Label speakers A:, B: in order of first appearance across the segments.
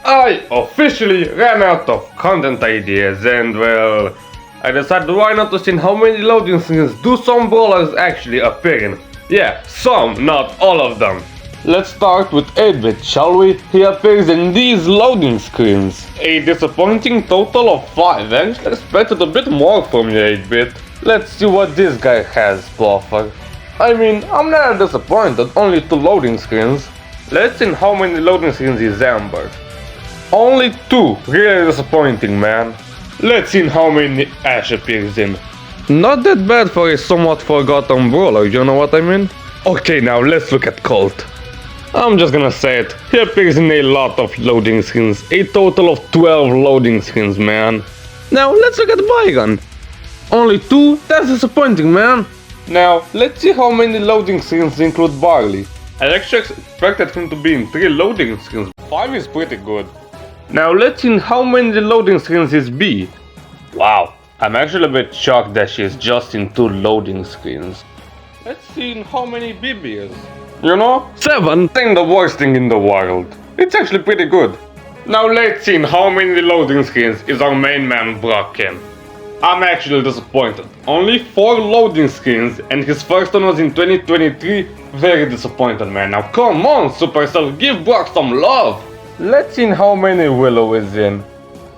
A: I officially ran out of content ideas and well, I decided why not to see how many loading screens do some brawlers actually appear in. Yeah, some, not all of them. Let's start with 8-bit, shall we? He appears in these loading screens. A disappointing total of 5, I actually expected a bit more from you, 8-bit. Let's see what this guy has to offer. I mean, I'm not disappointed, only 2 loading screens. Let's see how many loading screens is Amber. Only 2, really disappointing, man. Let's see how many Ash appears in. Not that bad for a somewhat forgotten brawler, you know what I mean? Okay, now let's look at Colt. I'm just gonna say it, he appears in a lot of loading screens, a total of 12 loading screens, man. Now let's look at Byron. Only 2? That's disappointing, man. Now let's see how many loading screens include Barley. I actually expected him to be in 3 loading screens, 5 is pretty good. Now let's see how many loading screens is B. Wow, I'm actually a bit shocked that she is just in 2 loading screens. Let's see how many BB is. You know, 7 ain't the worst thing in the world. It's actually pretty good. Now let's see how many loading screens is our main man Brock in. I'm actually disappointed. Only 4 loading screens and his first one was in 2023. Very disappointed, man. Now come on, Supercell, give Brock some love. Let's see how many Willow is in.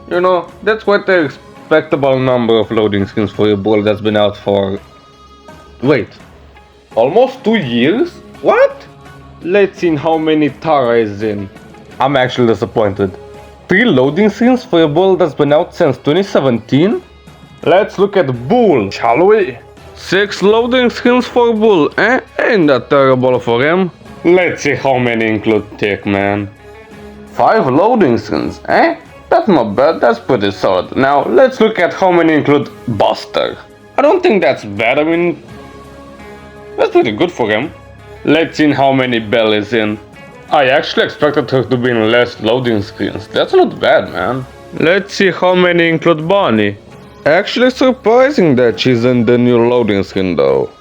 A: You know, that's quite a respectable number of loading screens for a ball that's been out for... Wait, almost 2 years? What? Let's see how many Tara is in. I'm actually disappointed. 3 loading screens for a ball that's been out since 2017? Let's look at Bull, shall we? 6 loading screens for Bull, eh? Ain't that terrible for him. Let's see how many include Tick, man. 5 loading screens, eh? That's not bad, that's pretty solid. Now, let's look at how many include Buster. I don't think that's bad, I mean... That's pretty good for him. Let's see how many Belle is in. I actually expected her to be in less loading screens. That's not bad, man. Let's see how many include Bonnie. Actually surprising that she's in the new loading screen though.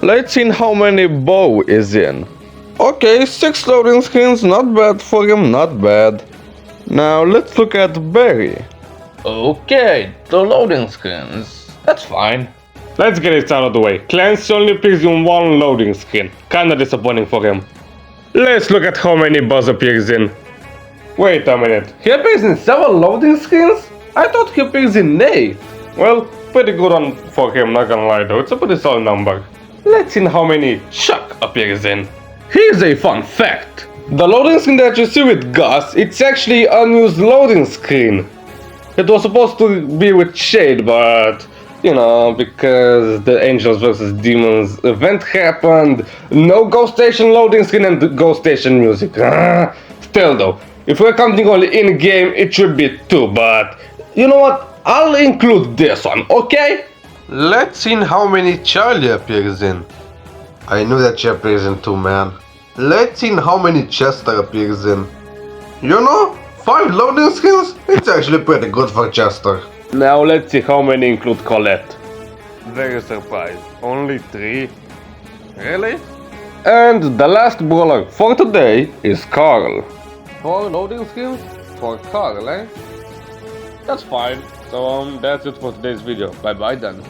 A: Let's see how many Bo is in. Okay, 6 loading screens, not bad for him, not bad. Now let's look at Barry. Okay, 2 loading screens. That's fine. Let's get it out of the way. Clancy only appears in 1 loading screen. Kinda disappointing for him. Let's look at how many Buzz appears in. Wait a minute. He appears in 7 loading screens? I thought he appears in 8. Well, pretty good on for him, not gonna lie though. It's a pretty solid number. Let's see how many Chuck appears in. Here's a fun fact. The loading screen that you see with Gus, it's actually an unused loading screen. It was supposed to be with Shade, but... You know, because the Angels vs Demons event happened, no Ghost Station loading screen and Ghost Station music. Still though, if we're counting only in-game, it should be 2, but... You know what? I'll include this one, okay? Let's see how many Charlie appears in. I knew that she appears in 2, man. Let's see how many Chester appears in. You know, 5 loading screens? It's actually pretty good for Chester. Now let's see how many include Colette. Very surprised. Only 3? Really? And the last brawler for today is Carl. 4 loading screens? For Carl, eh? That's fine. So that's it for today's video. Bye bye then.